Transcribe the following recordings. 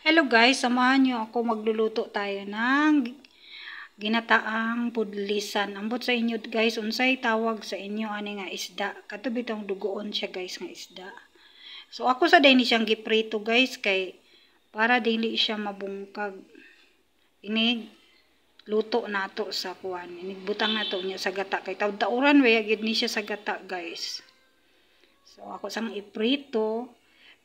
Hello guys, samahan nyo ako magluluto tayo ng ginataang pudlisan. Ambot sa inyo guys, unsay tawag sa inyo ani nga isda. Kato bitong dugoon siya guys nga isda. So ako sa din siyang giprito guys kay para dili siya mabungkag. Inig luto nato sa kuan. Inig butang nato niya sa gata kay taud-tauran way gid ni siya sa gata guys. So ako sang iprito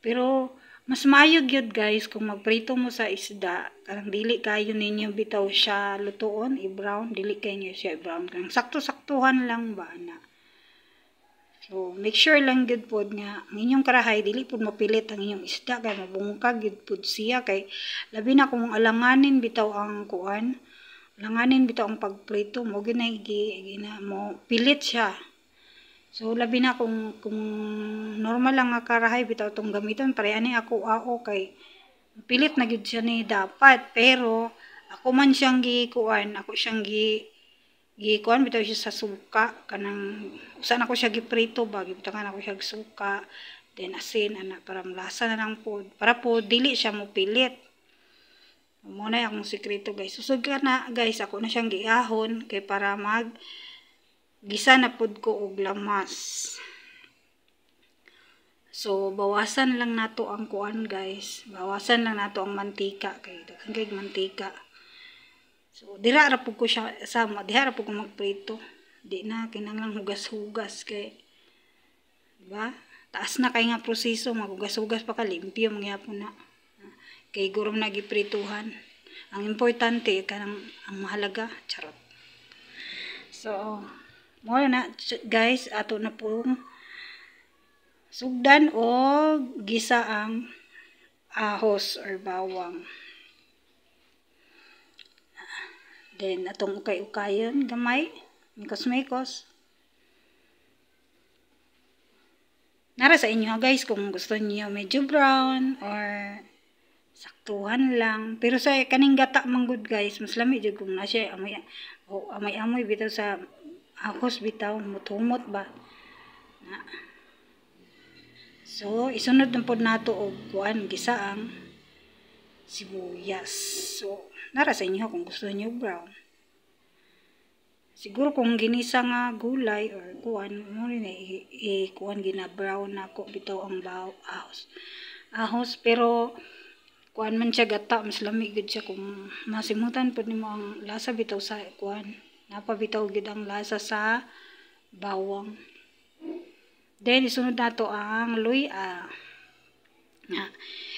pero mas mayo gyud guys kung magprito mo sa isda karang dili kayo ninyo bitaw siya lutoon i-brown, dili kayo siya i-brown karang sakto-saktuhan lang ba na. So make sure lang gyud pod nga ang inyong karahay dili pod mapilit ang inyong isda kay mabungkag gyud pod siya kay labi na kung alanganin bitaw ang kuan, alanganin bitaw ang pagprito mo ginay mo pilit siya. So labi na kung normal lang nga karahay bitaw tong gamiton pare ani ako kay pilit na gyud siya ni dapat pero ako man siyang gikuan, ako siyang gikuan bitaw siya sa suka kanang usan ako siya giprito ba gibutangan ako siya suka then asin ana para malasa na lang pod para po dili siya mo pilit. Mo na akong sekreto guys. Susod ka na guys ako na siyang giahon kay para gisa na pod ko og lamas. So bawasan lang nato ang kuan guys. Bawasan lang nato ang mantika kay daghang kay mantika. So dira ra pud ko siya sama, diha ra pud ko magprito. Di na kinahanglan hugas-hugas kay diba? Taas na kay nga proseso maghugas-hugas pa ka limpyo mangyapon na. Kay gurom na giprituhan. Ang importante kanang ang mahalaga charot. So mo na guys ato na pong sugdan o gisa ang ahos or bawang. Then atong ukay-ukayon gamay, mikos-mikos. Nara sa inyo guys kung gusto niyo medyo brown or saktuhan lang. Pero sa kaning gata manggod guys, mas lami jud kung na siya amoy bitaw sa ahos bitaw mutumot ba na. So isunod na pod nato og kuan gisa ang sibuyas. So nara sa inyo kung gusto niyo brown. Siguro kung ginisa nga gulay or kuan mo rin kuan gina brown nako bitaw ang ahos pero kuan man siya gata mas lami gud siya kung masimutan pod nimo ang lasa bitaw sa kuan napabitaw gid ang lasa sa bawang. Then isunod nato ang luya.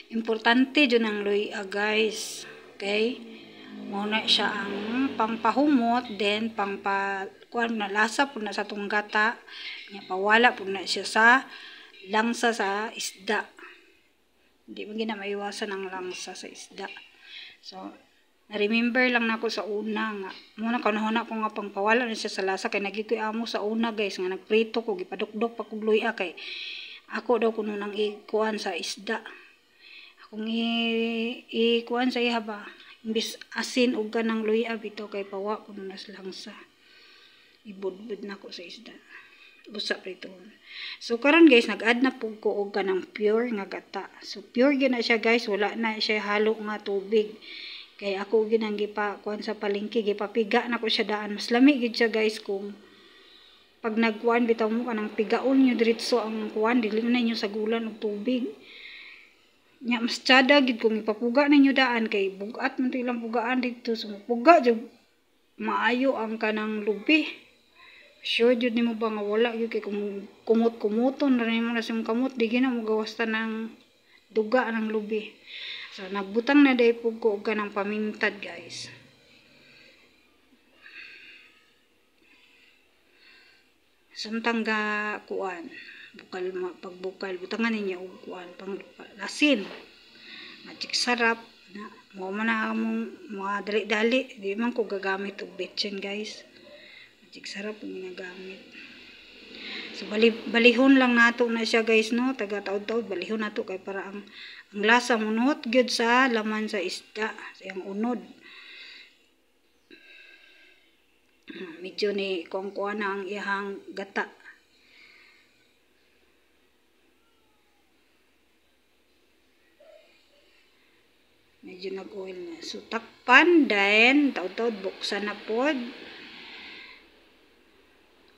Importante jud ang luya guys. Okay? Muna siya ang pangpahumot then kuan na lasa pud na sa tong gata. Nya pawala pud na siya sa langsa sa isda. Hindi mo gina maiwasan ang langsa sa isda. So na-remember lang nako sa una nga muna kanahuna ko nga pangpawala na siya sa lasa kay nagikoy amo sa una guys nga nagprito ko gipadukdok pa kog luya kay ako daw kuno nang ikuan sa isda akong ikuan sa iha ba imbis asin og kanang luya bitaw kay pawa kuno na sa langsa ibudbud nako sa isda busa prito. So karon guys nag-add na pug ko og kanang pure nga gata. So pure gyud na siya guys, wala na siya halo nga tubig. Kay ako ginang kuan sa palengke gipapiga na ko siya daan. Mas lami gid siya guys kung pag nagkuan bitaw mo kanang pigaon niyo diretso ang kuan dili na niyo sagulan og tubig. Nya mas tiada gid kung ipapuga ninyo daan kay bugat man ilang pugaan dito so puga jud maayo ang kanang lubi. Sure jud nimo ba nga wala gyud kay kung kumot-kumuton na nimo na sim kamot di gina mo gawasta ng duga ng lubi. So nagbutang na day pug ko og kanang pamintad guys. Samtang ga kuan pagbukal butangan ninyo og kuan pang asin. Magic sarap na mo man na among mga dali-dali di man ko gagamit og betchin guys. Magic sarap ang ginagamit. So balihon lang nato na siya guys no, taga taud-taud balihon nato kay para ang lasa munot gyud sa laman sa isda, sa iyang unod. Medyo ni kuan na ang iyang gata. Medyo nag-oil na. So, takpan, then, taod-taod, buksan na pod.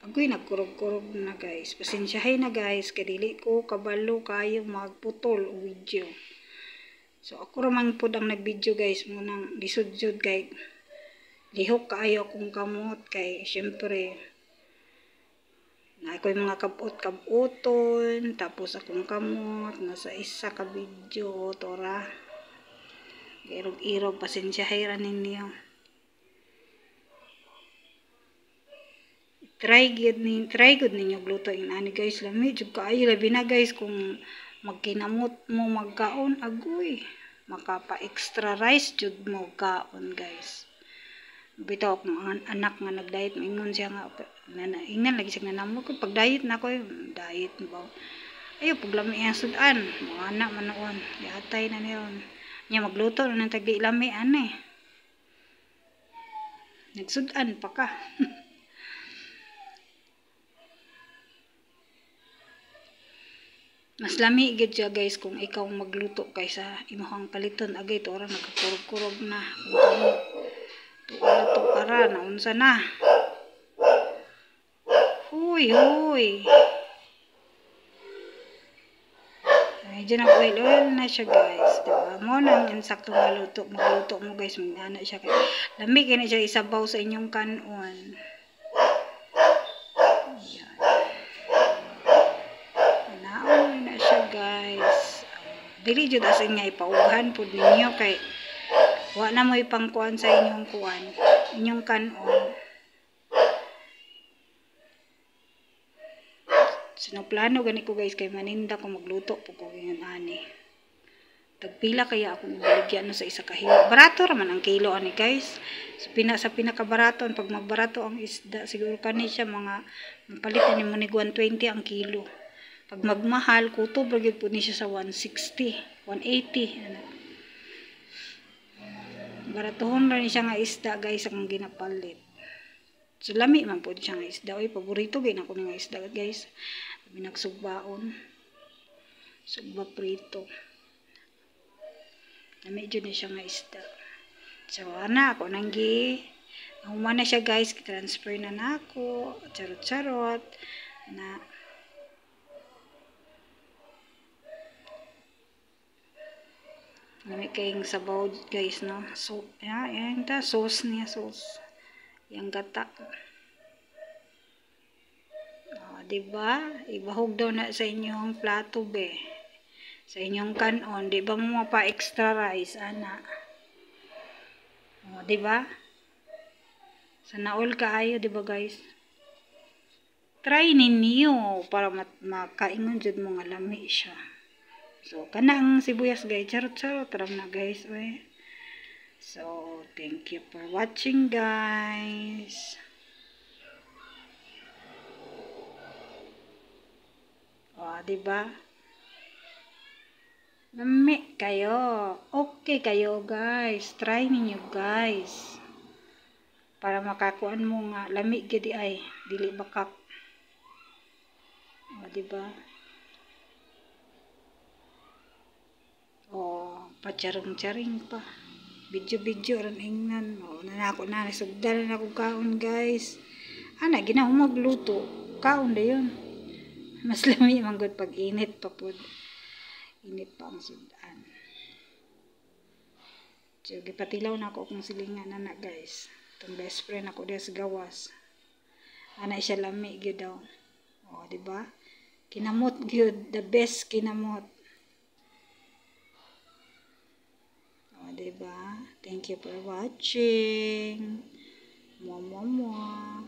Agoy, nagkurog-kurog na guys. Pasensyahay na guys, kadili ko kabalo kayo magputol o video. So, ako ramang pod ang nag-video guys. Munang lisod-jud kay lihok kaayo akong kamot kay syempre na ako'y mga kabot-kaboton, tapos akong kamot nasa isa ka video tora. Irog-irog, pasensyahay ra ninyo. Try good ninyo glutoin ani guys, lami jud kaayo labi na guys kung magkinamot mo magkaon agoy makapa extra rice jud mo kaon guys. Bitaw akong anak nga nag-diet mingon siya nga ingnan lagi siya nanamo ko pag diet na ko diet ba ayo pag lami ang sudan mga anak man noon yatay na niyon nya magluto na ng tagi lami ani nagsudan pa ka. Mas lami gid siya guys kung ikaw magluto kaysa imong paliton agay to ora nagkurog-kurog na to para na unsa na. Huy. Medyo nag-oil na siya guys. Diba? Mo nang insakto magluto mo guys. Magana siya kay lami kini siya isabaw sa inyong kanon. Guys, dili jud as in nga ipauhan pud ninyo kay wa na mo ipangkuan sa inyong inyong kanon. Sinoplano gani ko guys kay maninda ko magluto po ko ngayon ani. Tagpila kaya ako ibaligyan sa isa ka hilo. Barato raman ang kilo ani guys. So, sa pinakabarato pag magbarato ang isda siguro kani siya mga palitan ni mo ni 120 ang kilo. Pag magmahal, kutob lagid po niya sa 160, 180. Ano. Baratuhon rin siya nga isda guys ang ginapalit. So lami man po siya nga isda. Oy, paborito gina ko nga isda guys. Binagsugbaon. Sugba prito. Lami dyan siya nga isda. So ana ako nanggi. Humana siya guys, transfer na nako. Charot-charot. Na Lami kayong sabaw guys no. So, yan ta sauce niya sauce. Yang gata. Diba? Ibahog daw na sa inyong plato be. Sa inyong kanon, di ba mo pa extra rice ana? Diba? Sana all kaayo, diba guys? Try ninyo para makaingon jud mo nga lami siya. So, kanang sibuyas guys, charot-charot ram na guys, we. So, thank you for watching guys. Diba? Lami kayo. Okay kayo guys. Try ninyo guys. Para makakuan mo nga lami gidi ay dili bakak. Diba? Pacharong-charing pa. Video ran ingnan. Nanako na nasugdan na ako kaon guys. Ana gina magluto. Kaon da yun. Mas lami man gud pag init pa pud. Init pa ang sudan. So gipatilaw na ako kung silingan na guys. Itong best friend ako des gawas. Ana siya lami gyud daw. Diba? Kinamot gyud, the best kinamot. Diba? Thank you for watching. Mwah.